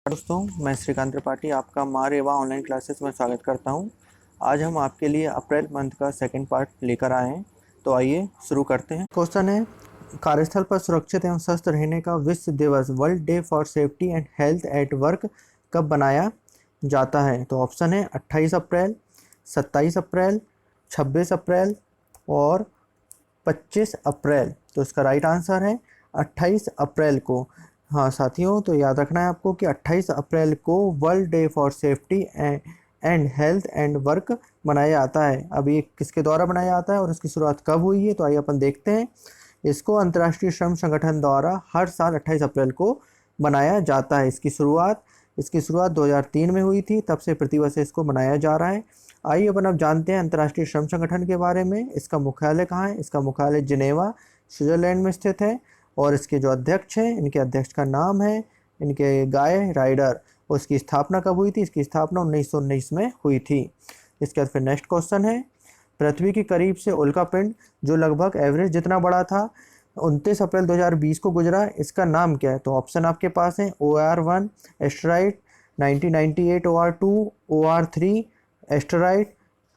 दोस्तों, मैं श्रीकांत त्रिपाठी आपका माँ रेवा ऑनलाइन क्लासेस में स्वागत करता हूँ। आज हम आपके लिए अप्रैल मंथ का सेकंड पार्ट लेकर आए हैं। तो आइए शुरू करते हैं। क्वेश्चन है, कार्यस्थल पर सुरक्षित एवं स्वस्थ रहने का विश्व दिवस world day for safety and health at work कब बनाया जाता है? तो ऑप्शन है 28 अप्रैल, 27 अप्रैल, 26 अप्रैल और 25 अप्रैल। तो इसका राइट आंसर है 28 अप्रैल को। हाँ साथियों, तो याद रखना है आपको कि 28 अप्रैल को world day for safety and health and work मनाया जाता है। अब ये किसके द्वारा बनाया जाता है और इसकी शुरुआत कब हुई है, तो आइए अपन देखते हैं। इसको अंतर्राष्ट्रीय श्रम संगठन द्वारा हर साल 28 अप्रैल को बनाया जाता है। इसकी शुरुआत 2003 में हुई थी, तब से प्रतिवर्ष इसको मनाया जा रहा है। आइए अपन अब जानते हैं अंतर्राष्ट्रीय श्रम संगठन के बारे में। इसका मुख्यालय कहाँ है? इसका मुख्यालय जिनेवा स्विट्जरलैंड में स्थित है। और इसके जो अध्यक्ष हैं, इनके अध्यक्ष का नाम है इनके गाय राइडर। और इसकी स्थापना कब हुई थी? इसकी स्थापना 1919 में हुई थी। इसके बाद फिर नेक्स्ट क्वेश्चन है, पृथ्वी के करीब से उल्का पिंड जो लगभग एवरेज जितना बड़ा था 29 अप्रैल 2020 को गुजरा, इसका नाम क्या है? तो ऑप्शन आपके पास है OR1 asteroid, 1998 OR2, OR3 asteroid,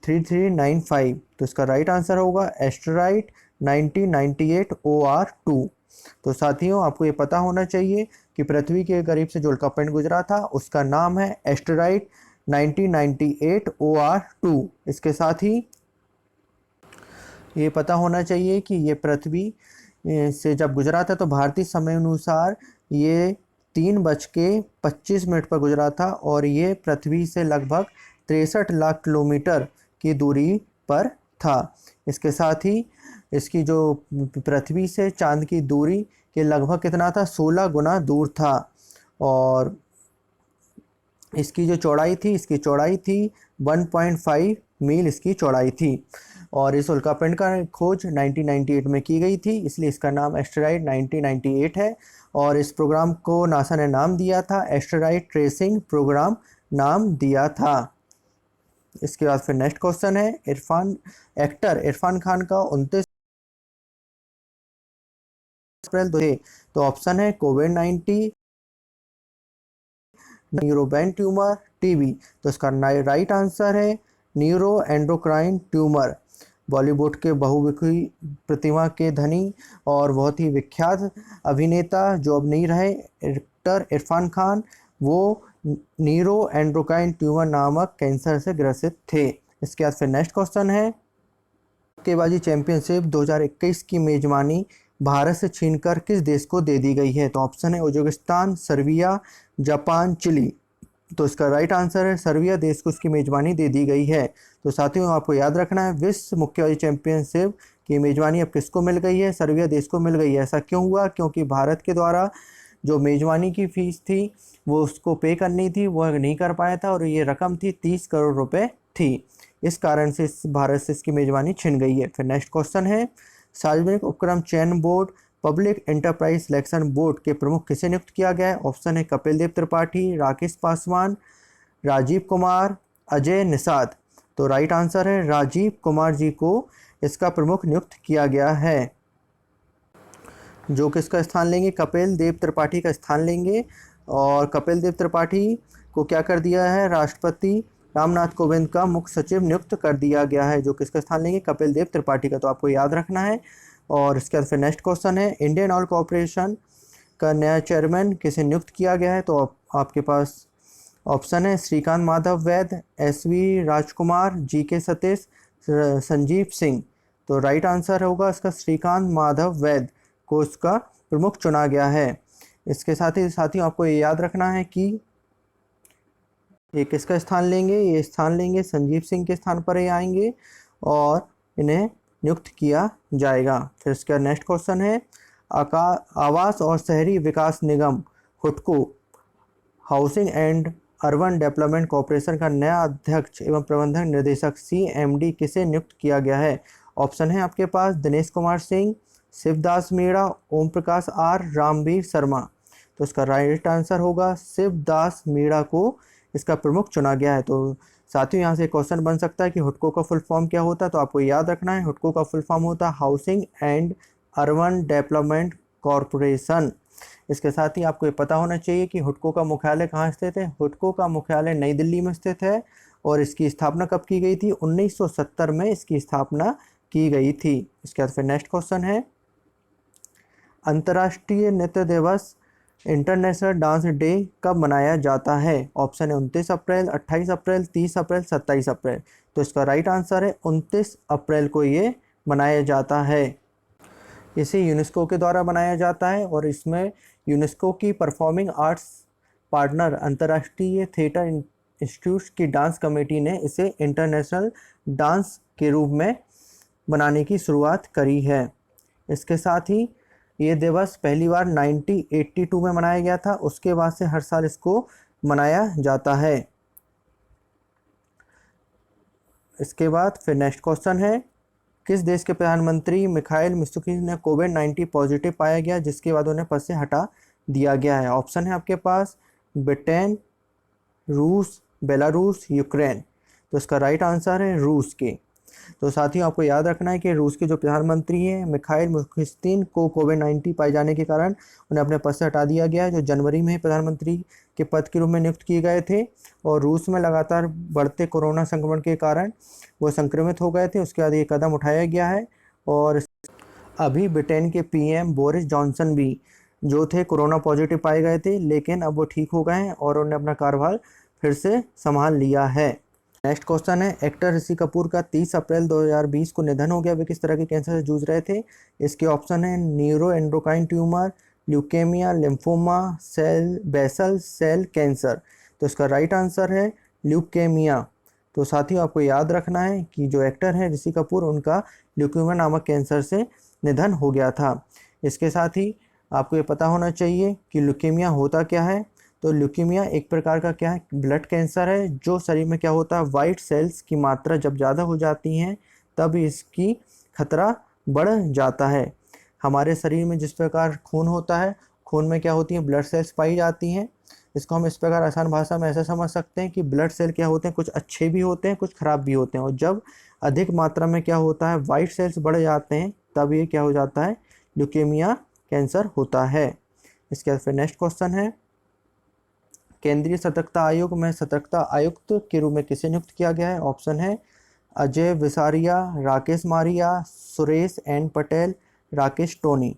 3395। तो इसका राइट आंसर होगा एस्टेरॉइड 1998 OR2। तो साथियों, आपको ये पता होना चाहिए कि पृथ्वी के करीब से जो उल्कापिंड गुजरा था उसका नाम है एस्टेरॉइड 1998 OR2। इसके साथ ही ये पता होना चाहिए कि ये पृथ्वी से जब गुजरा था तो भारतीय समय अनुसार ये 3:25 पर गुजरा था और ये पृथ्वी से लगभग 63 लाख किलोमीटर की दूरी पर था। इसके साथ ही इसकी जो पृथ्वी से चांद की दूरी के लगभग कितना था? 16 गुना दूर था। और इसकी जो चौड़ाई थी, इसकी चौड़ाई थी 1.5 मील इसकी चौड़ाई थी। और इस उल्कापिंड का खोज 1998 में की गई थी, इसलिए इसका नाम एस्टेरॉइड 1998 है। और इस प्रोग्राम को नासा ने नाम दिया था एस्टेरॉइड ट्रेसिंग प्रोग्राम नाम दिया था। इसके बाद फिर नेक्स्ट क्वेश्चन है, एक्टर इरफान खान का 29 अप्रैल तो ऑप्शन है कोविड-19, न्यूरोबेन ट्यूमर, टीबी। तो इसका राइट आंसर है न्यूरो एंडोक्राइन ट्यूमर। बॉलीवुड के बहुमुखी प्रतिमा के धनी और बहुत ही विख्यात अभिनेता जो अब नहीं रहे, एक्टर इरफान खान, वो न्यूरो एंडोक्राइन ट्यूमर नामक कैंसर से ग्रसित थे। इसके बाद फिर नेक्स्ट क्वेश्चन है, मुक्केबाजी चैंपियनशिप 2021 की मेजबानी भारत से छीनकर किस देश को दे दी गई है? तो ऑप्शन है उज्बेकिस्तान, सर्बिया, जापान, चिली। तो इसका राइट आंसर है सर्बिया देश को इसकी मेजबानी दे दी गई है। तो साथियों, आपको याद रखना है विश्व मुक्केबाजी चैंपियनशिप की मेजबानी अब किसको मिल गई है? सर्बिया देश को मिल गई है। ऐसा क्यों हुआ? क्योंकि भारत के द्वारा जो मेजबानी की फीस थी वो उसको पे करनी थी, वह नहीं कर पाया था और ये रकम थी 30 करोड़ रुपए थी। इस कारण से भारत से इसकी मेजबानी छिन गई है। फिर नेक्स्ट क्वेश्चन है, सार्वजनिक उपक्रम चयन board public enterprise selection board के प्रमुख किसे नियुक्त किया गया है? ऑप्शन है कपिल देव त्रिपाठी, राकेश पासवान, राजीव कुमार, अजय निषाद। तो राइट आंसर है राजीव कुमार जी को इसका प्रमुख नियुक्त किया गया है, जो किसका स्थान लेंगे? कपिल देव त्रिपाठी का स्थान लेंगे। और कपिल देव त्रिपाठी को क्या कर दिया है? राष्ट्रपति रामनाथ कोविंद का मुख्य सचिव नियुक्त कर दिया गया है, जो किसका स्थान लेंगे? कपिल देव त्रिपाठी का। तो आपको याद रखना है। और इसके बाद फिर नेक्स्ट क्वेश्चन है, इंडियन ऑयल कॉरपोरेशन का नया चेयरमैन किसे नियुक्त किया गया है? तो आपके पास ऑप्शन है श्रीकांत माधव वैद्य, SV राजकुमार, GK सतीश, संजीव सिंह। तो राइट आंसर होगा इसका श्रीकांत माधव वैद्य को इसका प्रमुख चुना गया है। इसके साथ ही आपको ये याद रखना है कि ये किसका स्थान लेंगे? ये स्थान लेंगे संजीव सिंह के स्थान पर ये आएंगे और इन्हें नियुक्त किया जाएगा। फिर इसका नेक्स्ट क्वेश्चन है, आवास और शहरी विकास निगम हुडको housing and urban development corporation का नया अध्यक्ष एवं प्रबंधक निर्देशक CMD किसे नियुक्त किया गया है? ऑप्शन है आपके पास दिनेश कुमार सिंह, शिवदास मीणा, ओम प्रकाश R, रामवीर शर्मा। तो इसका राइट आंसर होगा शिवदास मीणा को इसका प्रमुख चुना गया है। तो साथियों, यहाँ से क्वेश्चन बन सकता है कि हुडको का फुल फॉर्म क्या होता है? तो आपको याद रखना है हुडको का फुल फॉर्म होता है housing and urban development corporation. इसके साथ ही आपको ये पता होना चाहिए कि हुडको का मुख्यालय कहाँ स्थित है। हुडको का मुख्यालय नई दिल्ली में स्थित है और इसकी स्थापना कब की गई थी? 1970 में इसकी स्थापना की गई थी। इसके बाद फिर नेक्स्ट क्वेश्चन है, अंतर्राष्ट्रीय नृत्य दिवस इंटरनेशनल डांस डे कब मनाया जाता है? ऑप्शन है 29 अप्रैल, 28 अप्रैल, 30 अप्रैल, 27 अप्रैल। तो इसका राइट आंसर है 29 अप्रैल को ये मनाया जाता है। इसे यूनेस्को के द्वारा बनाया जाता है और इसमें यूनेस्को की परफॉर्मिंग आर्ट्स पार्टनर अंतर्राष्ट्रीय थिएटर इंस्टीट्यूट की डांस कमेटी ने इसे इंटरनेशनल डांस के रूप में बनाने की शुरुआत करी है। इसके साथ ही ये दिवस पहली बार 1982 में मनाया गया था, उसके बाद से हर साल इसको मनाया जाता है। इसके बाद फिर नेक्स्ट क्वेश्चन है, किस देश के प्रधानमंत्री मिखाइल मिशुस्तिन ने कोविड-19 पॉजिटिव पाया गया जिसके बाद उन्हें पद से हटा दिया गया है? ऑप्शन है आपके पास ब्रिटेन, रूस, बेलारूस, यूक्रेन। तो इसका राइट आंसर है रूस के। तो साथियों आपको याद रखना है कि रूस के जो प्रधानमंत्री हैं मिखाइल मिशुस्तिन को कोविड-19 पाए जाने के कारण उन्हें अपने पद से हटा दिया गया है, जो जनवरी में प्रधानमंत्री के पद के रूप में नियुक्त किए गए थे। और रूस में लगातार बढ़ते कोरोना संक्रमण के कारण वो संक्रमित हो गए थे, उसके बाद ये कदम उठाया गया है। और अभी ब्रिटेन के पीएम बोरिस जॉनसन भी जो थे कोरोना पॉजिटिव पाए गए थे, लेकिन अब वो ठीक हो गए हैं और उन्होंने अपना कार्यभार फिर से संभाल लिया है। नेक्स्ट क्वेश्चन है, एक्टर ऋषि कपूर का 30 अप्रैल 2020 को निधन हो गया, वे किस तरह के कैंसर से जूझ रहे थे? इसके ऑप्शन है neuroendocrine tumour, leukaemia, lymphoma, basal cell cancer. तो इसका राइट आंसर है ल्यूकेमिया। तो साथियों आपको याद रखना है कि जो एक्टर है ऋषि कपूर, उनका ल्यूकेमिया नामक कैंसर से निधन हो गया था। इसके साथ ही आपको ये पता होना चाहिए कि ल्यूकेमिया होता क्या है। तो ल्यूकेमिया एक प्रकार का क्या है, ब्लड कैंसर है, जो शरीर में क्या होता है, वाइट सेल्स की मात्रा जब ज़्यादा हो जाती हैं तब इसकी खतरा बढ़ जाता है। हमारे शरीर में जिस प्रकार खून होता है, खून में क्या होती है, ब्लड सेल्स पाई जाती हैं। इसको हम इस प्रकार आसान भाषा में ऐसा समझ सकते हैं कि ब्लड सेल क्या होते हैं, कुछ अच्छे भी होते हैं, कुछ खराब भी होते हैं। और जब अधिक मात्रा में क्या होता है, वाइट सेल्स बढ़ जाते हैं, तब ये क्या हो जाता है, ल्यूकेमिया कैंसर होता है। इसके बाद फिर नेक्स्ट क्वेश्चन है, केंद्रीय सतर्कता आयोग में सतर्कता आयुक्त के रूप में किसे नियुक्त किया गया है? ऑप्शन है अजय विसारिया, राकेश मारिया, सुरेश एन पटेल, राकेश टोनी।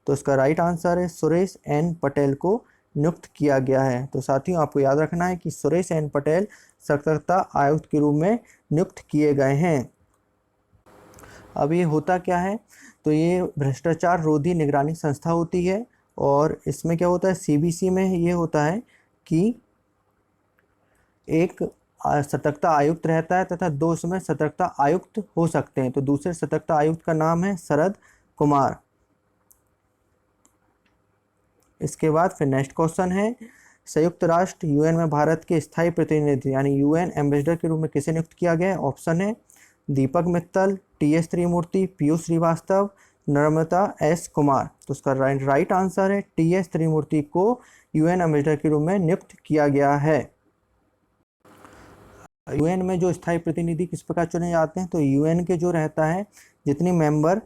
तो इसका राइट आंसर है सुरेश एन पटेल को नियुक्त किया गया है। तो साथियों आपको याद रखना है कि सुरेश एन पटेल सतर्कता आयुक्त के रूप में नियुक्त किए गए हैं। अब ये होता क्या है, तो ये भ्रष्टाचार रोधी निगरानी संस्था होती है और इसमें क्या होता है, सीबीसी में ये होता है कि एक सतर्कता आयुक्त रहता है तथा दो उसमें सतर्कता आयुक्त हो सकते हैं। तो दूसरे सतर्कता आयुक्त का नाम है शरद कुमार। इसके बाद फिर नेक्स्ट क्वेश्चन है, संयुक्त राष्ट्र यूएन में भारत के स्थायी प्रतिनिधि यानी यूएन एम्बेसडर के रूप में किसे नियुक्त किया गया है? ऑप्शन है दीपक मित्तल, टीएस त्रिमूर्ति, पीयूष श्रीवास्तव, नर्मदा एस कुमार। तो उसका राइट आंसर है टीएस त्रिमूर्ति को यूएन एम्बेसडर के रूप में नियुक्त किया गया है। यूएन में जो स्थायी प्रतिनिधि किस प्रकार चुने जाते हैं, तो यूएन के जो रहता है, जितनी मेंबर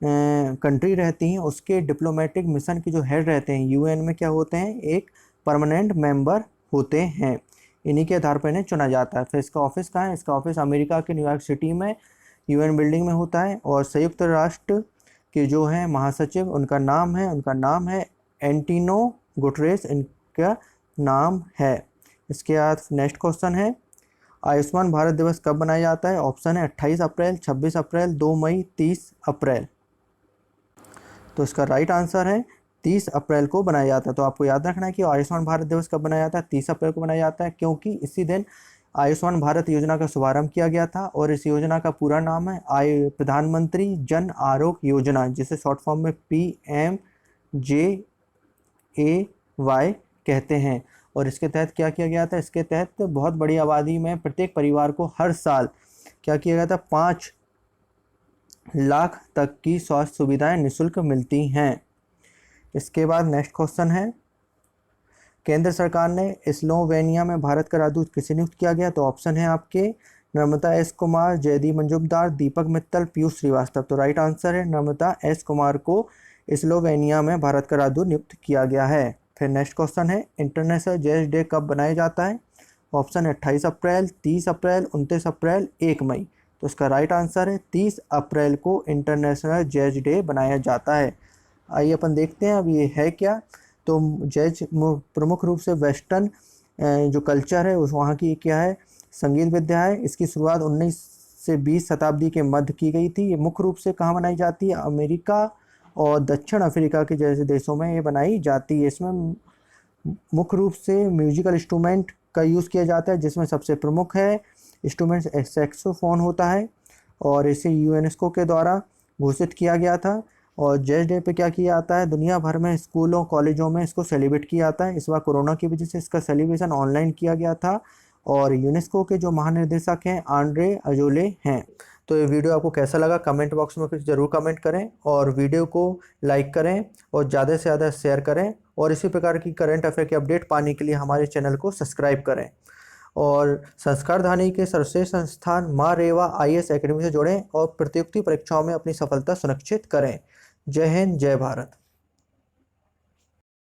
कंट्री रहती हैं उसके डिप्लोमेटिक मिशन के जो हेड रहते हैं यूएन में क्या होते हैं, एक परमानेंट मेंबर होते हैं। इन्हीं के आधार पर इन्हें चुना जाता है। फिर इसका ऑफिस कहाँ है? इसका ऑफिस अमेरिका के न्यूयॉर्क सिटी में यूएन बिल्डिंग में होता है। और संयुक्त राष्ट्र के जो हैं महासचिव, उनका नाम है एंटिनो गुटरेस, इनका नाम है। इसके बाद नेक्स्ट क्वेश्चन है, आयुष्मान भारत दिवस कब मनाया जाता है? ऑप्शन है 28 अप्रैल, 26 अप्रैल, 2 मई, 30 अप्रैल। तो इसका राइट आंसर है 30 अप्रैल को बनाया जाता है। तो आपको याद रखना है कि आयुष्मान भारत दिवस कब बनाया जाता है, 30 अप्रैल को बनाया जाता है, क्योंकि इसी दिन आयुष्मान भारत योजना का शुभारंभ किया गया था। और इस योजना का पूरा नाम है प्रधानमंत्री जन आरोग्य योजना, जिसे शॉर्ट फॉर्म में PMJAY कहते हैं। और इसके तहत क्या किया गया था, इसके तहत बहुत बड़ी आबादी में प्रत्येक परिवार को हर साल क्या किया गया था, 5 लाख तक की स्वास्थ्य सुविधाएं निःशुल्क मिलती हैं। इसके बाद नेक्स्ट क्वेश्चन है, केंद्र सरकार ने स्लोवेनिया में भारत का राजदूत किसे नियुक्त किया गया? तो ऑप्शन है आपके नर्मदा एस कुमार, जयदीप मंजुमदार, दीपक मित्तल, पीयूष श्रीवास्तव। तो राइट आंसर है नर्मदा एस कुमार को स्लोवेनिया में भारत का राजदूत नियुक्त किया गया है। फिर नेक्स्ट क्वेश्चन है, इंटरनेशनल जैज डे कब बनाया जाता है? ऑप्शन है 28 अप्रैल, 30 अप्रैल, 29 अप्रैल, 1 मई। तो इसका राइट आंसर है 30 अप्रैल को इंटरनेशनल जैज डे बनाया जाता है। आइए अपन देखते हैं अब ये है क्या। तो जैज प्रमुख रूप से वेस्टर्न जो कल्चर है उस वहाँ की क्या है, संगीत विद्या है। इसकी शुरुआत 19 से 20 शताब्दी के मध्य की गई थी। ये मुख्य रूप से कहाँ बनाई जाती है? अमेरिका और दक्षिण अफ्रीका के जैसे देशों में ये बनाई जाती है। इसमें मुख्य रूप से म्यूजिकल इंस्ट्रूमेंट का यूज़ किया जाता है, जिसमें सबसे प्रमुख है इंस्ट्रूमेंट सैक्सोफोन होता है, और इसे यूनेस्को के द्वारा घोषित किया गया था। और जैज डे पे क्या किया जाता है, दुनिया भर में स्कूलों कॉलेजों में इसको सेलिब्रेट किया जाता है। इस बार कोरोना की वजह से इसका सेलिब्रेशन ऑनलाइन किया गया था, और यूनेस्को के जो महानिर्देशक हैं आंड्रे अजोले हैं। तो ये वीडियो आपको कैसा लगा कमेंट बॉक्स में कुछ ज़रूर कमेंट करें, और वीडियो को लाइक करें और ज़्यादा से ज़्यादा शेयर करें, और इसी प्रकार की करंट अफेयर की अपडेट पाने के लिए हमारे चैनल को सब्सक्राइब करें। और संस्कार धानी के सर्वश्रेष्ठ संस्थान माँ रेवा IAS एकेडमी से जुड़ें और प्रतियोगिता परीक्षाओं में अपनी सफलता सुनिश्चित करें। जय हिंद, जय भारत।